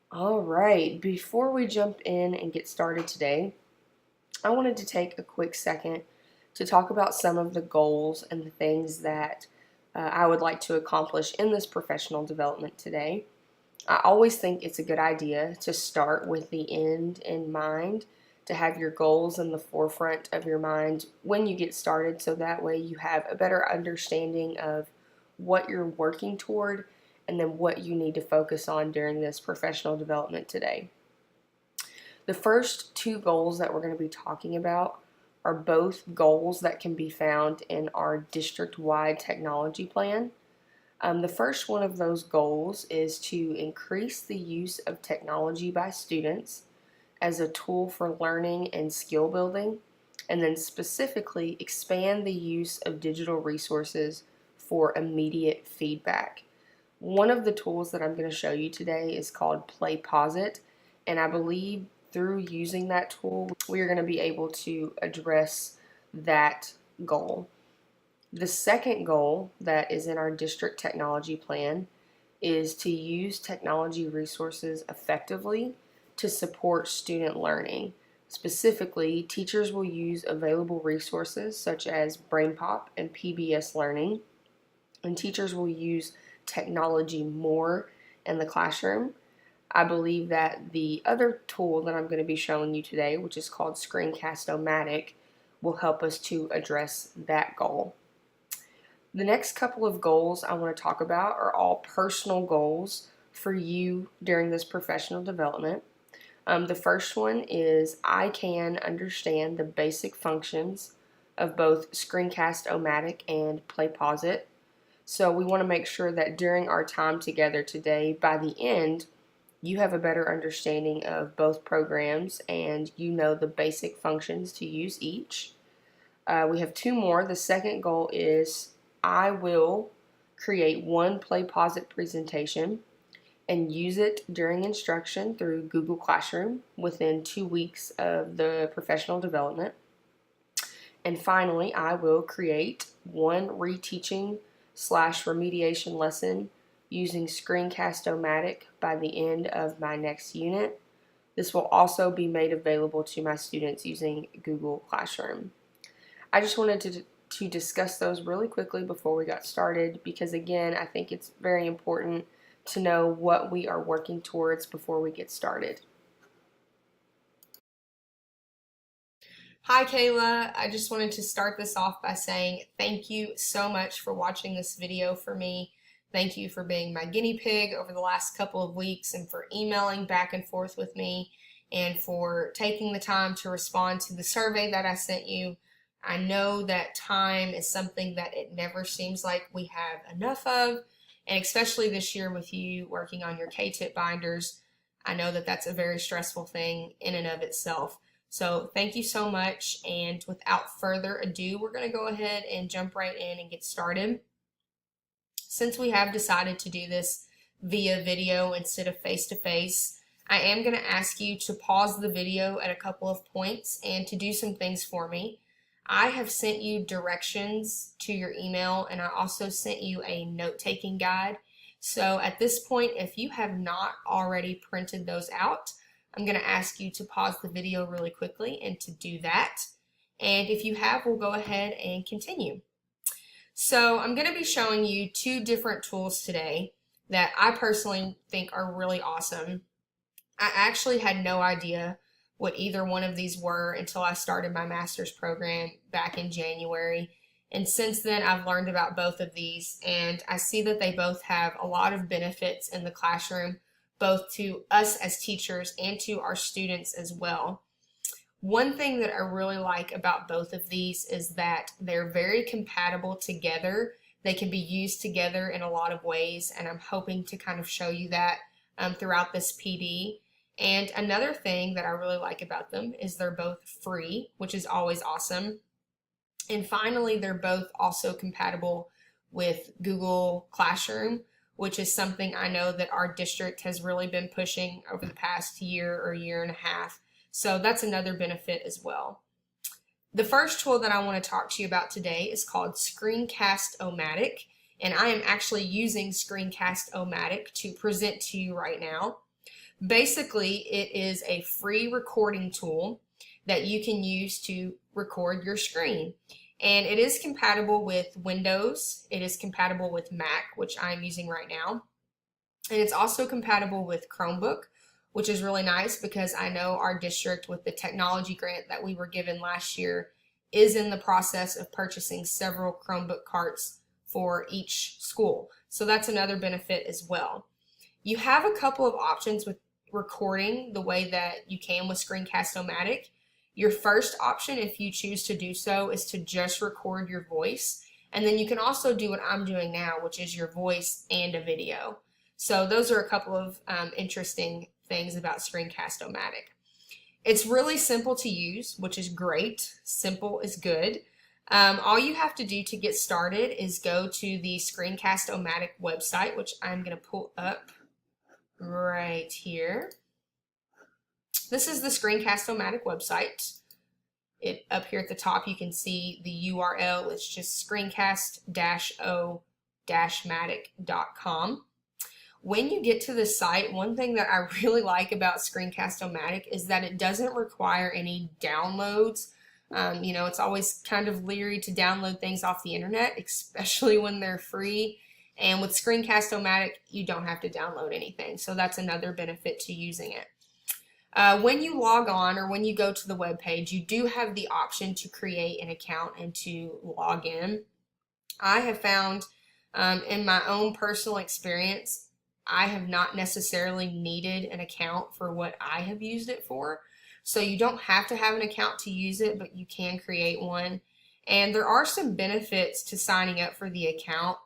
All right, before we jump in and get started today, I wanted to take a quick second to talk about some of the goals and the things that I would like to accomplish in this professional development today. I always think it's a good idea to start with the end in mind, to have your goals in the forefront of your mind when you get started, so that way you have a better understanding of what you're working toward and then what you need to focus on during this professional development today. The first two goals that we're going to be talking about are both goals that can be found in our district-wide technology plan. The first one of those goals is to increase the use of technology by students as a tool for learning and skill building, and then specifically expand the use of digital resources for immediate feedback. One of the tools that I'm going to show you today is called PlayPosit, and I believe through using that tool, we are going to be able to address that goal. The second goal that is in our district technology plan is to use technology resources effectively to support student learning. Specifically, teachers will use available resources such as BrainPop and PBS Learning, and teachers will use technology more in the classroom. I believe that the other tool that I'm going to be showing you today, which is called Screencast-O-Matic, will help us to address that goal. The next couple of goals I want to talk about are all personal goals for you during this professional development. The first one is I can understand the basic functions of both Screencast-O-Matic and PlayPosit. So we want to make sure that during our time together today, by the end, you have a better understanding of both programs and you know the basic functions to use each. We have two more. The second goal is I will create one PlayPosit presentation and use it during instruction through Google Classroom within 2 weeks of the professional development. And finally, I will create one reteaching / remediation lesson using Screencast-O-Matic by the end of my next unit. This will also be made available to my students using Google Classroom. I just wanted to discuss those really quickly before we got started because, again, I think it's very important to know what we are working towards before we get started. Hi Kayla, I just wanted to start this off by saying thank you so much for watching this video for me. Thank you for being my guinea pig over the last couple of weeks and for emailing back and forth with me and for taking the time to respond to the survey that I sent you. I know that time is something that it never seems like we have enough of, and especially this year with you working on your K-tip binders, I know that that's a very stressful thing in and of itself. So thank you so much, and without further ado, we're going to go ahead and jump right in and get started. Since we have decided to do this via video instead of face-to-face, I am going to ask you to pause the video at a couple of points and to do some things for me. I have sent you directions to your email, and I also sent you a note-taking guide. So at this point, if you have not already printed those out, I'm going to ask you to pause the video really quickly and to do that. And if you have, we'll go ahead and continue. So I'm going to be showing you two different tools today that I personally think are really awesome. I actually had no idea what either one of these were until I started my master's program back in January. And since then, I've learned about both of these, and I see that they both have a lot of benefits in the classroom, both to us as teachers and to our students as well. One thing that I really like about both of these is that they're very compatible together. They can be used together in a lot of ways, and I'm hoping to kind of show you that throughout this PD. And another thing that I really like about them is they're both free, which is always awesome. And finally, they're both also compatible with Google Classroom, which is something I know that our district has really been pushing over the past year or year and a half. So that's another benefit as well. The first tool that I want to talk to you about today is called Screencast-O-Matic, and I am actually using Screencast-O-Matic to present to you right now. Basically, it is a free recording tool that you can use to record your screen. And it is compatible with Windows, it is compatible with Mac, which I'm using right now, and it's also compatible with Chromebook, which is really nice because I know our district, with the technology grant that we were given last year, is in the process of purchasing several Chromebook carts for each school. So that's another benefit as well. You have a couple of options with recording the way that you can with Screencast-O-Matic. Your first option, if you choose to do so, is to just record your voice. And then you can also do what I'm doing now, which is your voice and a video. So those are a couple of interesting things about Screencast-O-Matic. It's really simple to use, which is great. Simple is good. All you have to do to get started is go to the Screencast-O-Matic website, which I'm going to pull up right here. This is the Screencast-O-Matic website. Up here at the top, you can see the URL. It's just screencast-o-matic.com. When you get to the site, one thing that I really like about Screencast-O-Matic is that it doesn't require any downloads. It's always kind of leery to download things off the internet, especially when they're free. And with Screencast-O-Matic, you don't have to download anything. So that's another benefit to using it. When you log on, or when you go to the web page, you do have the option to create an account and to log in. I have found in my own personal experience, I have not necessarily needed an account for what I have used it for. So you don't have to have an account to use it, but you can create one. And there are some benefits to signing up for the account.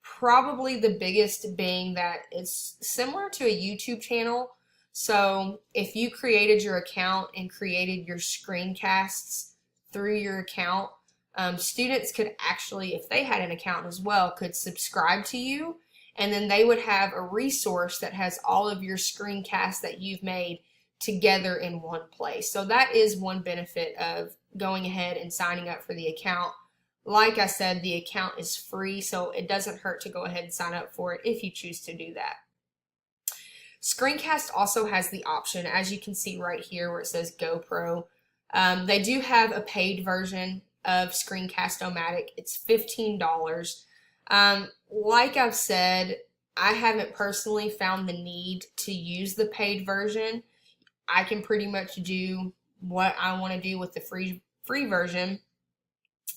Probably the biggest being that it's similar to a YouTube channel. So if you created your account and created your screencasts through your account, students could actually, if they had an account as well, could subscribe to you, and then they would have a resource that has all of your screencasts that you've made together in one place. So that is one benefit of going ahead and signing up for the account. Like I said, the account is free, so it doesn't hurt to go ahead and sign up for it if you choose to do that. Screencast also has the option, as you can see right here where it says GoPro. They do have a paid version of Screencast-O-Matic. It's $15. Like I've said, I haven't personally found the need to use the paid version. I can pretty much do what I want to do with the free version,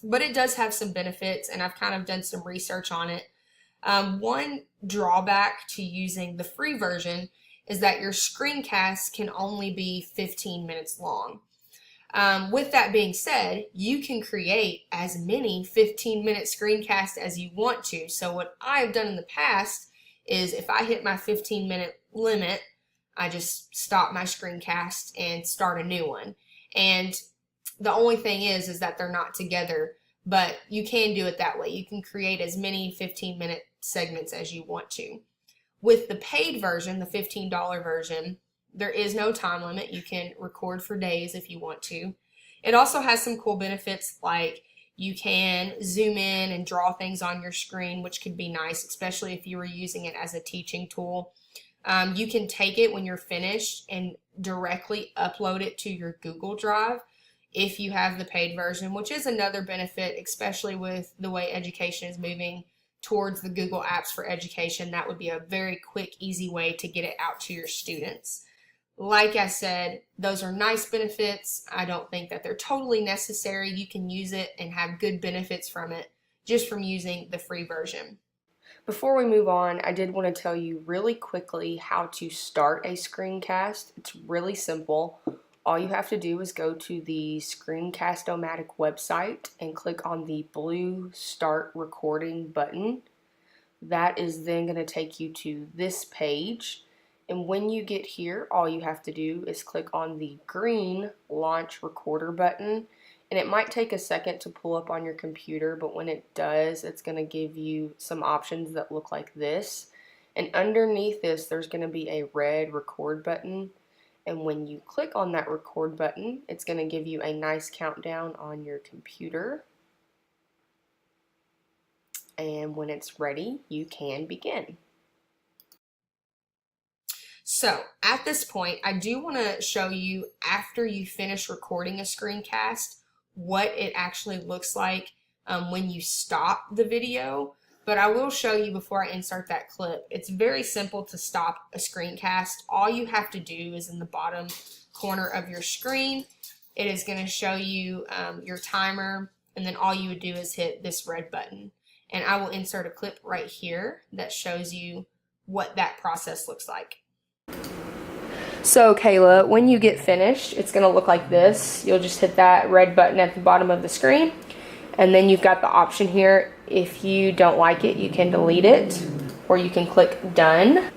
but it does have some benefits, and I've kind of done some research on it. One drawback to using the free version is that your screencasts can only be 15 minutes long. With that being said, you can create as many 15-minute screencasts as you want to. So what I've done in the past is, if I hit my 15-minute limit, I just stop my screencast and start a new one. And the only thing is that they're not together, but you can do it that way. You can create as many 15-minute segments as you want to. With the paid version, the $15 version, there is no time limit. You can record for days if you want to. It also has some cool benefits, like you can zoom in and draw things on your screen, which could be nice, especially if you were using it as a teaching tool. You can take it when you're finished and directly upload it to your Google Drive if you have the paid version, which is another benefit, especially with the way education is moving towards the Google Apps for Education. That would be a very quick, easy way to get it out to your students. Like I said, those are nice benefits. I don't think that they're totally necessary. You can use it and have good benefits from it just from using the free version. Before we move on, I did want to tell you really quickly how to start a screencast. It's really simple. All you have to do is go to the Screencast-O-Matic website and click on the blue Start Recording button. That is then going to take you to this page. And when you get here, all you have to do is click on the green Launch Recorder button. And it might take a second to pull up on your computer, but when it does, it's going to give you some options that look like this. And underneath this, there's going to be a red record button. And when you click on that record button, it's going to give you a nice countdown on your computer. And when it's ready, you can begin. So at this point, I do want to show you, after you finish recording a screencast, what it actually looks like when you stop the video. But I will show you before I insert that clip. It's very simple to stop a screencast. All you have to do is in the bottom corner of your screen, it is going to show you your timer, and then all you would do is hit this red button. And I will insert a clip right here that shows you what that process looks like. So Kayla, when you get finished, it's going to look like this. You'll just hit that red button at the bottom of the screen, and then you've got the option here. If you don't like it, you can delete it, or you can click done.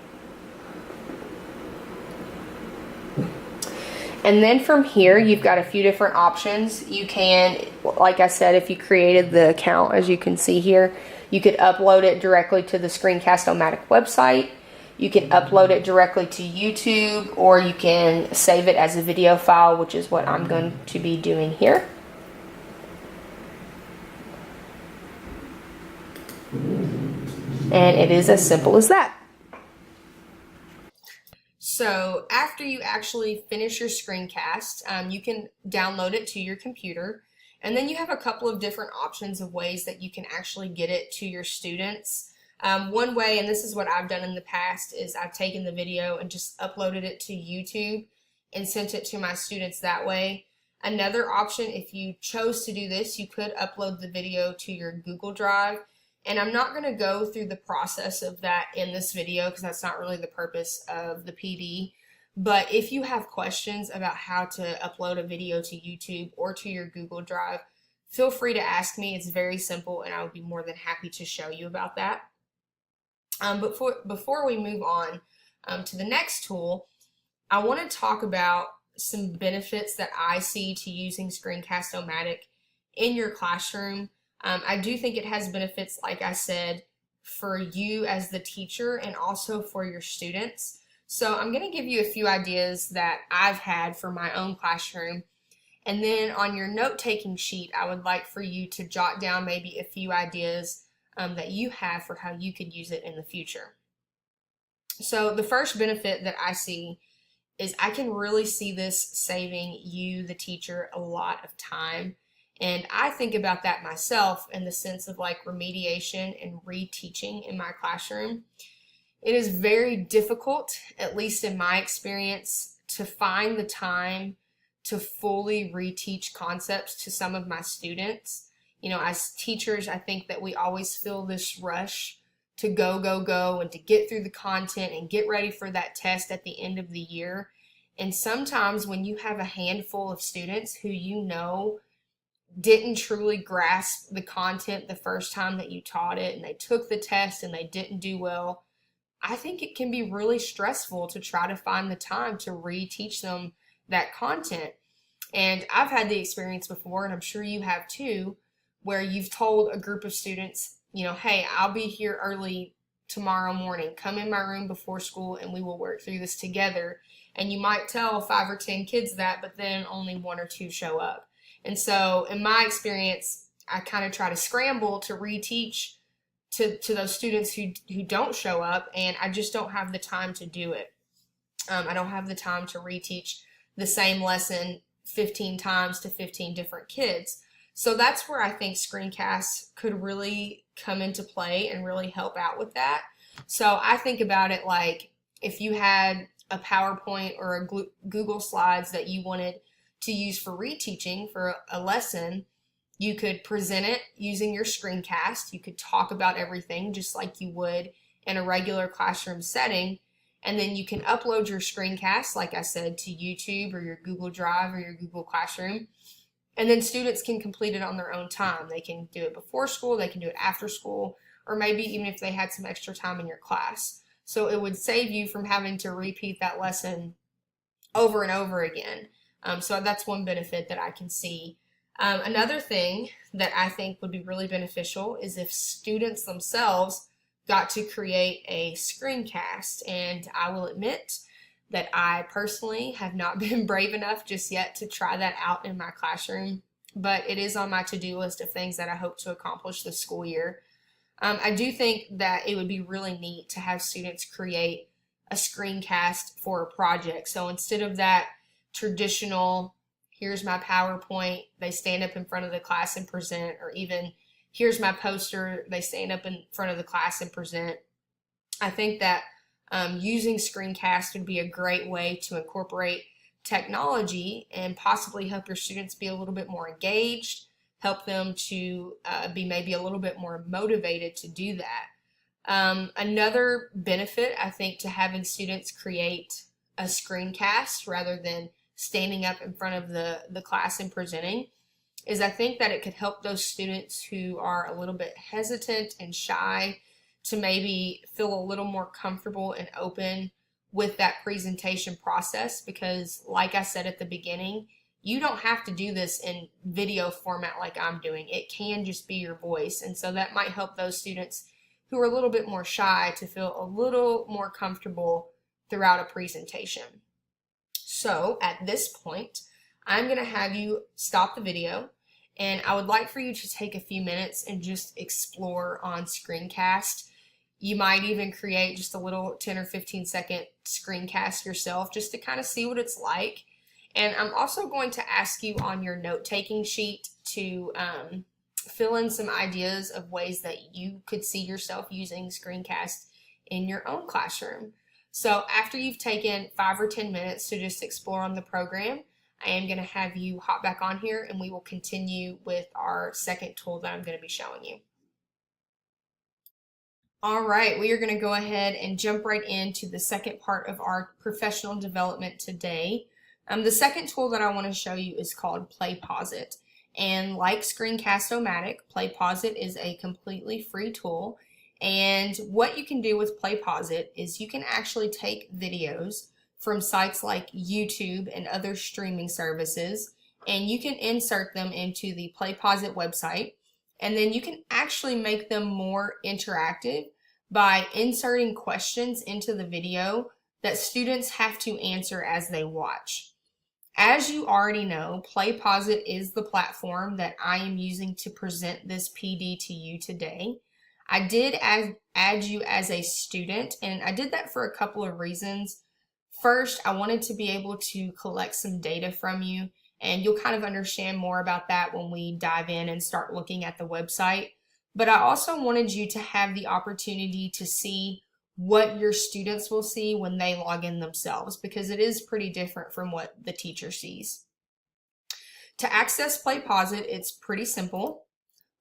And then from here, you've got a few different options. You can, like I said, if you created the account, as you can see here, you could upload it directly to the Screencast-O-Matic website. You can upload it directly to YouTube, or you can save it as a video file, which is what I'm going to be doing here. And it is as simple as that. So after you actually finish your screencast, you can download it to your computer, and then you have a couple of different options of ways that you can actually get it to your students. One way, and this is what I've done in the past, is I've taken the video and just uploaded it to YouTube and sent it to my students that way. Another option, if you chose to do this, you could upload the video to your Google Drive. And I'm not going to go through the process of that in this video because that's not really the purpose of the PD. But if you have questions about how to upload a video to YouTube or to your Google Drive, feel free to ask me. It's very simple, and I would be more than happy to show you about that. But before we move on to the next tool, I want to talk about some benefits that I see to using Screencast-O-Matic in your classroom. I do think it has benefits, like I said, for you as the teacher and also for your students. So I'm going to give you a few ideas that I've had for my own classroom. And then on your note-taking sheet, I would like for you to jot down maybe a few ideas that you have for how you could use it in the future. So the first benefit that I see is I can really see this saving you, the teacher, a lot of time. And I think about that myself in the sense of like remediation and reteaching in my classroom. It is very difficult, at least in my experience, to find the time to fully reteach concepts to some of my students. You know, as teachers, I think that we always feel this rush to go, and to get through the content and get ready for that test at the end of the year. And sometimes when you have a handful of students who you know didn't truly grasp the content the first time that you taught it, and they took the test and they didn't do well, I think it can be really stressful to try to find the time to reteach them that content. And I've had the experience before, and I'm sure you have too, where you've told a group of students, you know, hey, I'll be here early tomorrow morning. Come in my room before school and we will work through this together. And you might tell 5 or 10 kids that, but then only 1 or 2 show up. And so in my experience, I kind of try to scramble to reteach to those students who don't show up, and I just don't have the time to do it. I don't have the time to reteach the same lesson 15 times to 15 different kids. So that's where I think screencasts could really come into play and really help out with that. So I think about it like if you had a PowerPoint or a Google Slides that you wanted to use for reteaching for a lesson, you could present it using your screencast. You could talk about everything just like you would in a regular classroom setting. And then you can upload your screencast, like I said, to YouTube or your Google Drive or your Google Classroom. And then students can complete it on their own time. They can do it before school, they can do it after school, or maybe even if they had some extra time in your class. So it would save you from having to repeat that lesson over and over again. So that's one benefit that I can see. Another thing that I think would be really beneficial is if students themselves got to create a screencast. And I will admit that I personally have not been brave enough just yet to try that out in my classroom, but it is on my to-do list of things that I hope to accomplish this school year. I do think that it would be really neat to have students create a screencast for a project. So instead of that traditional, here's my PowerPoint, they stand up in front of the class and present, or even here's my poster, they stand up in front of the class and present. I think that using Screencast would be a great way to incorporate technology and possibly help your students be a little bit more engaged, help them to be maybe a little bit more motivated to do that. Another benefit, I think, to having students create a screencast rather than standing up in front of the class and presenting is I think that it could help those students who are a little bit hesitant and shy to maybe feel a little more comfortable and open with that presentation process, because like I said at the beginning, you don't have to do this in video format like I'm doing. It can just be your voice, and so that might help those students who are a little bit more shy to feel a little more comfortable throughout a presentation. So at this point, I'm going to have you stop the video, and I would like for you to take a few minutes and just explore on Screencast. You might even create just a little 10 or 15 second screencast yourself just to kind of see what it's like. And I'm also going to ask you on your note-taking sheet to fill in some ideas of ways that you could see yourself using Screencast in your own classroom. So after you've taken 5 or 10 minutes to just explore on the program, I am going to have you hop back on here and we will continue with our second tool that I'm going to be showing you. All right, we are going to go ahead and jump right into the second part of our professional development today. The second tool that I want to show you is called PlayPosit. And like Screencast-O-Matic, PlayPosit is a completely free tool. And what you can do with PlayPosit is you can actually take videos from sites like YouTube and other streaming services, and you can insert them into the PlayPosit website. And then you can actually make them more interactive by inserting questions into the video that students have to answer as they watch. As you already know, PlayPosit is the platform that I am using to present this PD to you today. I did add you as a student, and I did that for a couple of reasons. First, I wanted to be able to collect some data from you, and you'll kind of understand more about that when we dive in and start looking at the website. But I also wanted you to have the opportunity to see what your students will see when they log in themselves, because it is pretty different from what the teacher sees. To access PlayPosit, it's pretty simple.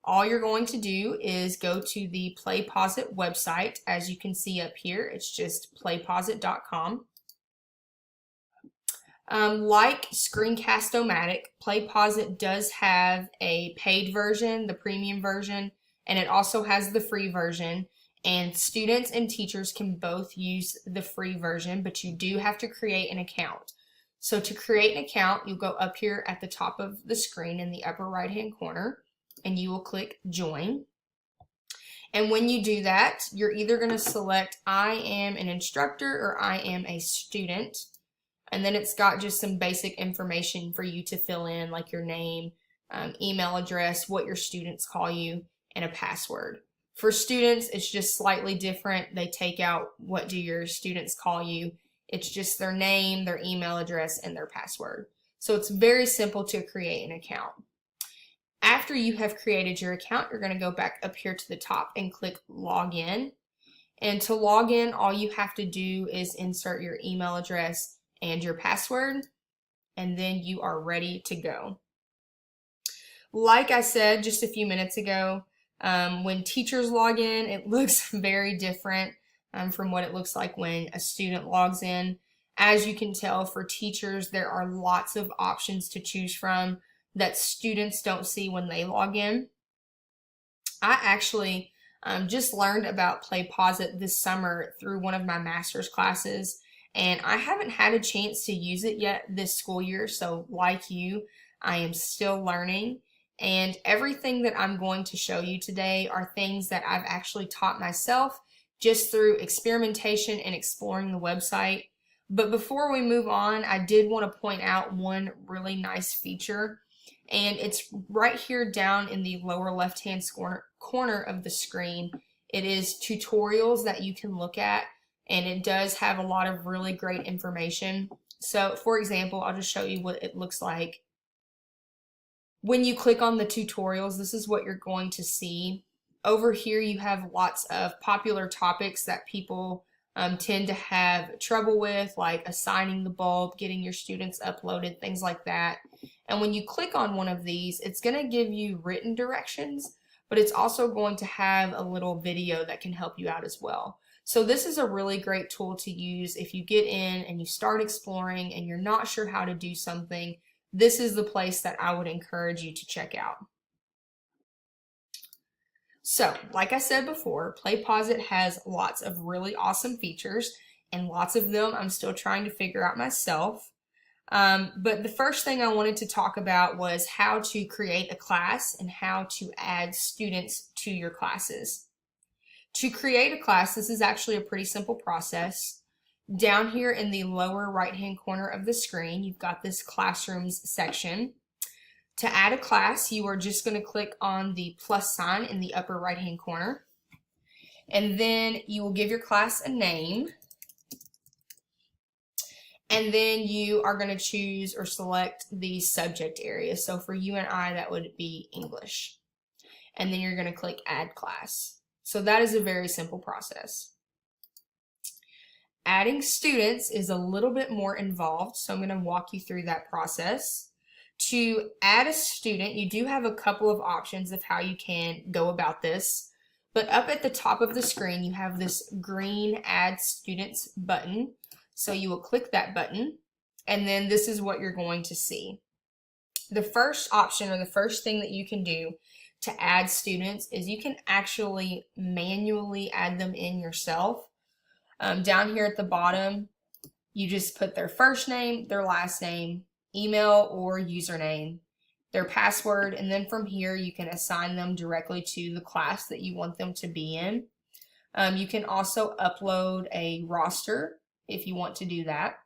All you're going to do is go to the PlayPosit website. As you can see up here, it's just playposit.com. Like Screencast-O-Matic, PlayPosit does have a paid version, the premium version, and it also has the free version. And students and teachers can both use the free version, but you do have to create an account. So to create an account, you'll go up here at the top of the screen in the upper right-hand corner, and you will click Join. And when you do that, you're either going to select I am an instructor or I am a student. And then it's got just some basic information for you to fill in, like your name, email address, what your students call you, and a password. For students, it's just slightly different. They take out what do your students call you. It's just their name, their email address, and their password. So it's very simple to create an account. After you have created your account, you're going to go back up here to the top and click Login. And to log in, all you have to do is insert your email address and your password, and then you are ready to go. Like I said just a few minutes ago, when teachers log in, it looks very different from what it looks like when a student logs in. As you can tell, for teachers, there are lots of options to choose from that students don't see when they log in. I actually just learned about PlayPosit this summer through one of my master's classes, and I haven't had a chance to use it yet this school year, so like you, I am still learning. And everything that I'm going to show you today are things that I've actually taught myself just through experimentation and exploring the website. But before we move on, I did want to point out one really nice feature, and it's right here down in the lower left-hand corner of the screen. It is tutorials that you can look at and it does have a lot of really great information. So for example, I'll just show you what it looks like. When you click on the tutorials, this is what you're going to see. Over here you have lots of popular topics that people tend to have trouble with, like assigning the bulb, getting your students uploaded, things like that. And when you click on one of these, it's going to give you written directions, but it's also going to have a little video that can help you out as well. So this is a really great tool to use if you get in and you start exploring and you're not sure how to do something. This is the place that I would encourage you to check out. So, like I said before, PlayPosit has lots of really awesome features, and lots of them I'm still trying to figure out myself. But the first thing I wanted to talk about was how to create a class and how to add students to your classes. To create a class, this is actually a pretty simple process. Down here in the lower right-hand corner of the screen, you've got this Classrooms section. To add a class, you are just going to click on the plus sign in the upper right-hand corner. And then you will give your class a name. And then you are going to choose or select the subject area. So for you and I, that would be English. And then you're going to click Add Class. So that is a very simple process. Adding students is a little bit more involved, so I'm going to walk you through that process. To add a student, you do have a couple of options of how you can go about this. But up at the top of the screen, you have this green Add Students button. So you will click that button, and then this is what you're going to see. The first option, or the first thing that you can do to add students, is you can actually manually add them in yourself. Down here at the bottom, you just put their first name, their last name, email or username, their password, and then from here you can assign them directly to the class that you want them to be in. You can also upload a roster if you want to do that.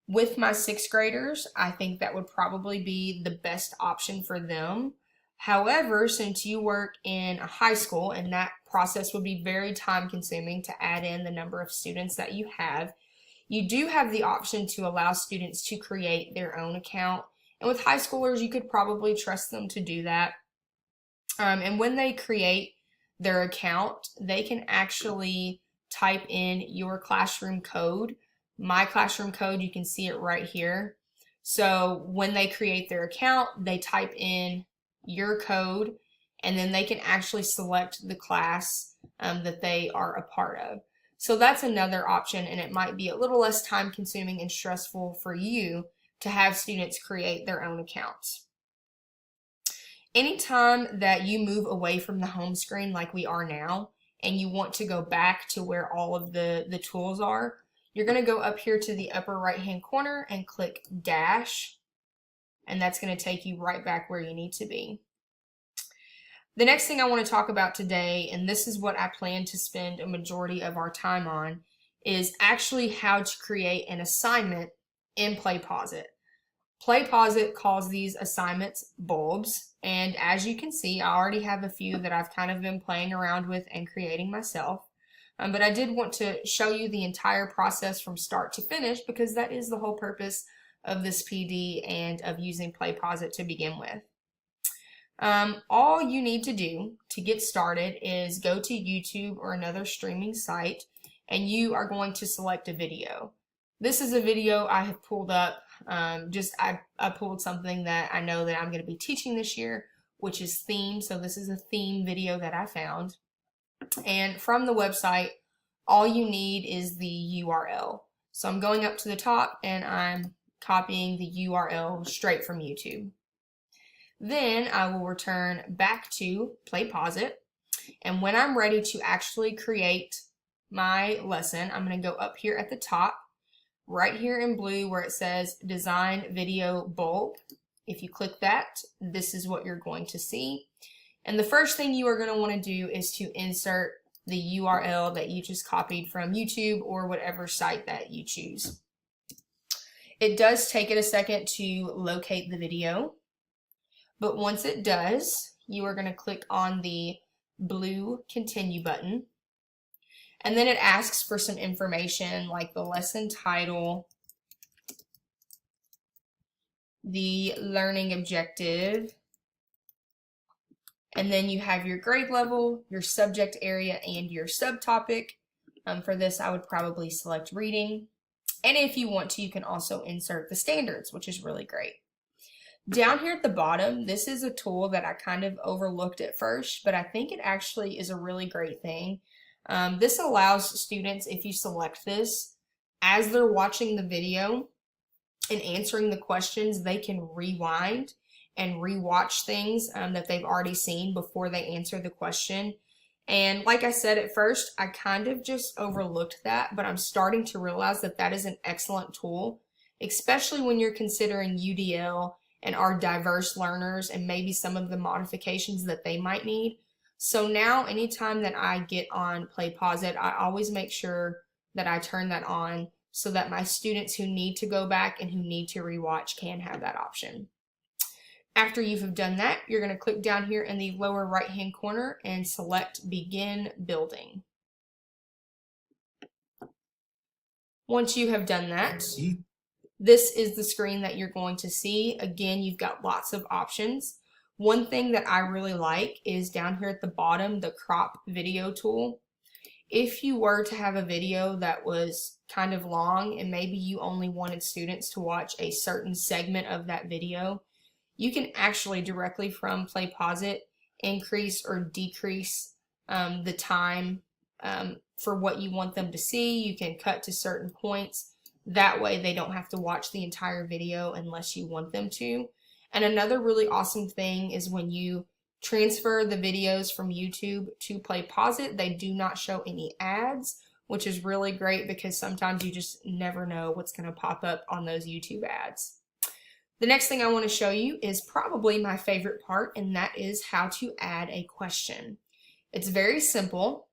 With my 6th graders, I think that would probably be the best option for them. However, since you work in a high school and that process would be very time consuming to add in the number of students that you have, you do have the option to allow students to create their own account. And with high schoolers, you could probably trust them to do that. And when they create their account, they can actually type in your classroom code. My classroom code, you can see it right here. So when they create their account, they type in your code, and then they can actually select the class that they are a part of. So that's another option, and it might be a little less time consuming and stressful for you to have students create their own accounts. Anytime that you move away from the home screen like we are now, and you want to go back to where all of the tools are, you're going to go up here to the upper right hand corner and click dash, and that's going to take you right back where you need to be. The next thing I want to talk about today, and this is what I plan to spend a majority of our time on, is actually how to create an assignment in PlayPosit. PlayPosit calls these assignments bulbs, and as you can see, I already have a few that I've kind of been playing around with and creating myself. But I did want to show you the entire process from start to finish, because that is the whole purpose of this PD and of using PlayPosit to begin with. All you need to do to get started is go to YouTube or another streaming site, and you are going to select a video. This is a video I have pulled up. I pulled something that I know that I'm going to be teaching this year, which is theme. So this is a theme video that I found. And from the website, all you need is the URL. So I'm going up to the top and I'm copying the URL straight from YouTube. Then I will return back to PlayPosit, and when I'm ready to actually create my lesson, I'm going to go up here at the top, right here in blue where it says Design Video Bulb. If you click that, this is what you're going to see. And the first thing you are going to want to do is to insert the URL that you just copied from YouTube or whatever site that you choose. It does take it a second to locate the video, but once it does, you are going to click on the blue Continue button. And then it asks for some information like the lesson title, the learning objective, and then you have your grade level, your subject area, and your subtopic. For this, I would probably select reading. And if you want to, you can also insert the standards, which is really great. Down here at the bottom, this is a tool that I kind of overlooked at first, but I think it actually is a really great thing. This allows students, if you select this, as they're watching the video and answering the questions, they can rewind and rewatch things that they've already seen before they answer the question. And like I said at first, I kind of just overlooked that, but I'm starting to realize that that is an excellent tool, especially when you're considering UDL and our diverse learners and maybe some of the modifications that they might need. So now anytime that I get on PlayPosit, I always make sure that I turn that on so that my students who need to go back and who need to rewatch can have that option. After you have done that, you're going to click down here in the lower right hand corner and select Begin Building. Once you have done that, this is the screen that you're going to see. Again, you've got lots of options. One thing that I really like is down here at the bottom, the crop video tool. If you were to have a video that was kind of long and maybe you only wanted students to watch a certain segment of that video, you can actually directly from PlayPosit increase or decrease the time for what you want them to see. You can cut to certain points. That way they don't have to watch the entire video unless you want them to. And another really awesome thing is when you transfer the videos from YouTube to PlayPosit, they do not show any ads, which is really great because sometimes you just never know what's going to pop up on those YouTube ads. The next thing I want to show you is probably my favorite part, and that is how to add a question. It's very simple.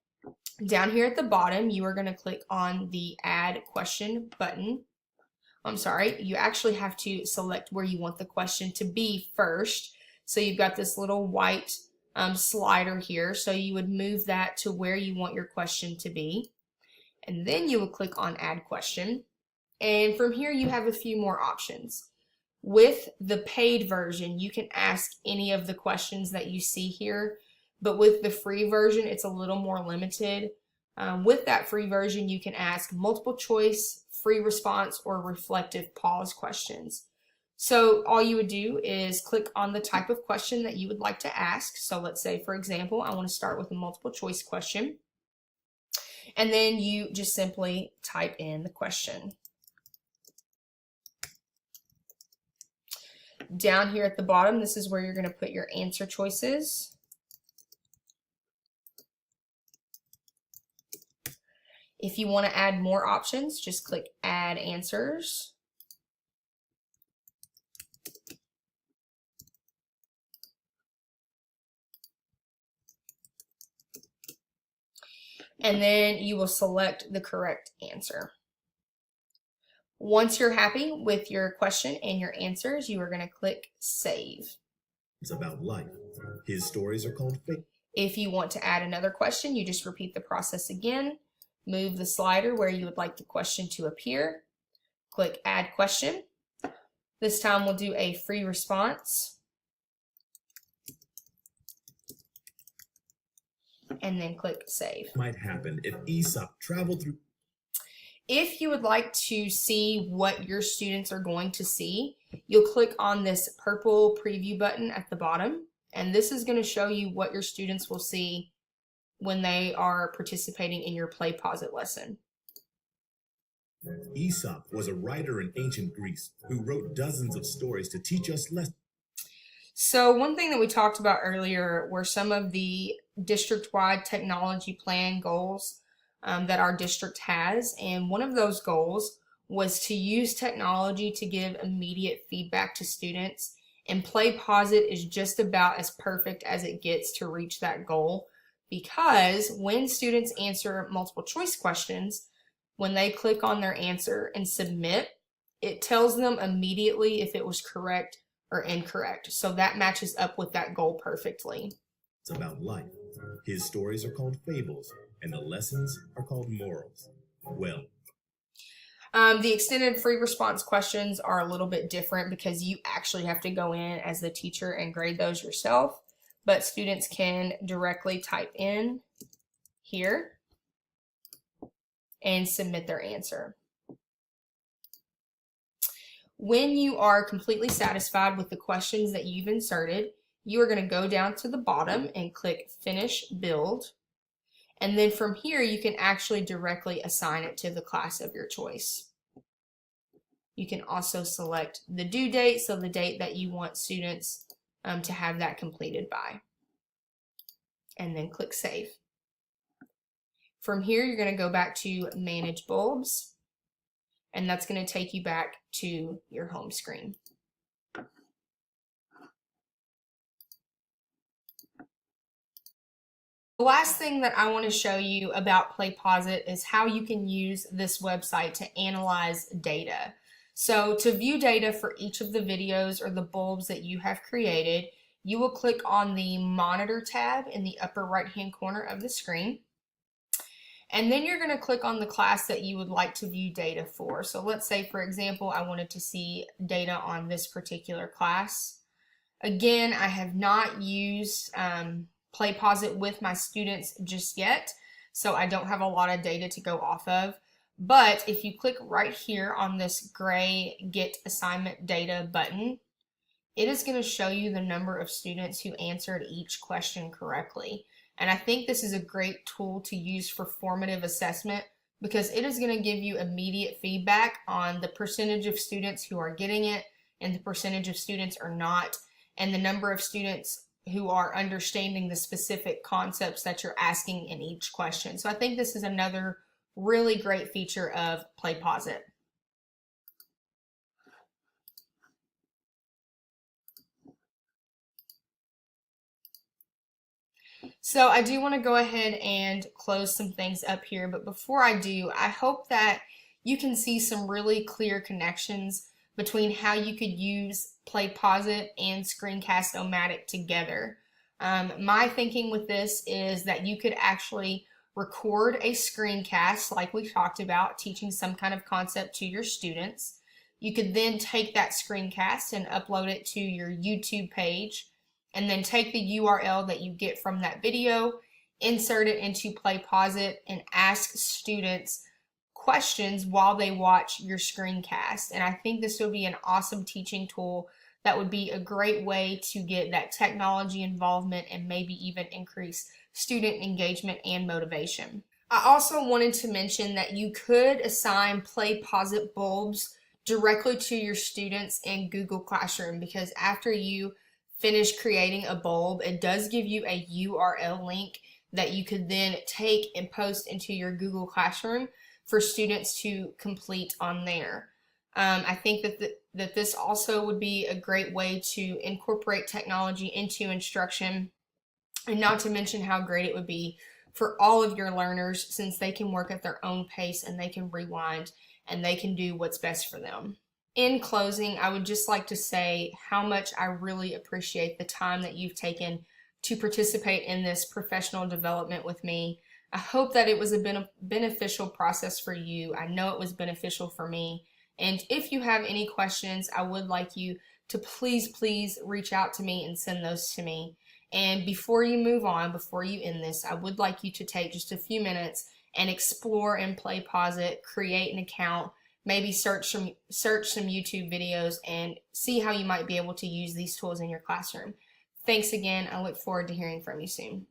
Down here at the bottom, you are going to click on the Add Question button. I'm sorry, you actually have to select where you want the question to be first. So you've got this little white slider here, so you would move that to where you want your question to be. And then you would click on Add Question. And from here, you have a few more options. With the paid version, you can ask any of the questions that you see here, but with the free version, it's a little more limited. With that free version, you can ask multiple choice, free response, or reflective pause questions. So all you would do is click on the type of question that you would like to ask. So let's say, for example, I want to start with a multiple choice question. And then you just simply type in the question. Down here at the bottom, this is where you're going to put your answer choices. If you want to add more options, just click Add Answers. And then you will select the correct answer. Once you're happy with your question and your answers, you are going to click Save. It's about life. His stories are called fake. If you want to add another question, you just repeat the process again. Move the slider where you would like the question to appear. Click Add Question. This time we'll do a free response. And then click Save. Might happen if Aesop traveled through. If you would like to see what your students are going to see, you'll click on this purple preview button at the bottom, and this is going to show you what your students will see when they are participating in your PlayPosit lesson. Aesop was a writer in ancient Greece who wrote dozens of stories to teach us lessons. So one thing that we talked about earlier were some of the district-wide technology plan goals that our district has, and one of those goals was to use technology to give immediate feedback to students, and PlayPosit is just about as perfect as it gets to reach that goal, because when students answer multiple choice questions, when they click on their answer and submit, it tells them immediately if it was correct or incorrect. So that matches up with that goal perfectly. It's about life. His stories are called fables. and the lessons are called morals. Well, the extended free response questions are a little bit different because you actually have to go in as the teacher and grade those yourself, but students can directly type in here and submit their answer. When you are completely satisfied with the questions that you've inserted, you are going to go down to the bottom and click Finish Build. And then from here, you can actually directly assign it to the class of your choice. You can also select the due date, so the date that you want students to have that completed by. And then click Save. From here, you're going to go back to Manage Bulbs, and that's going to take you back to your home screen. The last thing that I want to show you about PlayPosit is how you can use this website to analyze data. So to view data for each of the videos or the bulbs that you have created, you will click on the Monitor tab in the upper right-hand corner of the screen. And then you're going to click on the class that you would like to view data for. So let's say, for example, I wanted to see data on this particular class. Again, I have not used PlayPosit with my students just yet, so I don't have a lot of data to go off of. But if you click right here on this gray Get Assignment Data button, it is going to show you the number of students who answered each question correctly. And I think this is a great tool to use for formative assessment because it is going to give you immediate feedback on the percentage of students who are getting it and the percentage of students are not, and the number of students who are understanding the specific concepts that you're asking in each question. So I think this is another really great feature of PlayPosit. So I do want to go ahead and close some things up here, but before I do, I hope that you can see some really clear connections between how you could use PlayPosit and Screencast-O-Matic together. My thinking with this is that you could actually record a screencast like we talked about, teaching some kind of concept to your students. You could then take that screencast and upload it to your YouTube page, and then take the URL that you get from that video, insert it into PlayPosit, and ask students questions while they watch your screencast. And I think this would be an awesome teaching tool that would be a great way to get that technology involvement and maybe even increase student engagement and motivation. I also wanted to mention that you could assign PlayPosit bulbs directly to your students in Google Classroom, because after you finish creating a bulb, it does give you a URL link that you could then take and post into your Google Classroom for students to complete on there. I think that this also would be a great way to incorporate technology into instruction, and not to mention how great it would be for all of your learners, since they can work at their own pace and they can rewind and they can do what's best for them. In closing, I would just like to say how much I really appreciate the time that you've taken to participate in this professional development with me. I hope that it was a beneficial process for you. I know it was beneficial for me. And if you have any questions, I would like you to please reach out to me and send those to me. And before you move on, before you end this, I would like you to take just a few minutes and explore and PlayPosit, create an account, maybe search some YouTube videos and see how you might be able to use these tools in your classroom. Thanks again. I look forward to hearing from you soon.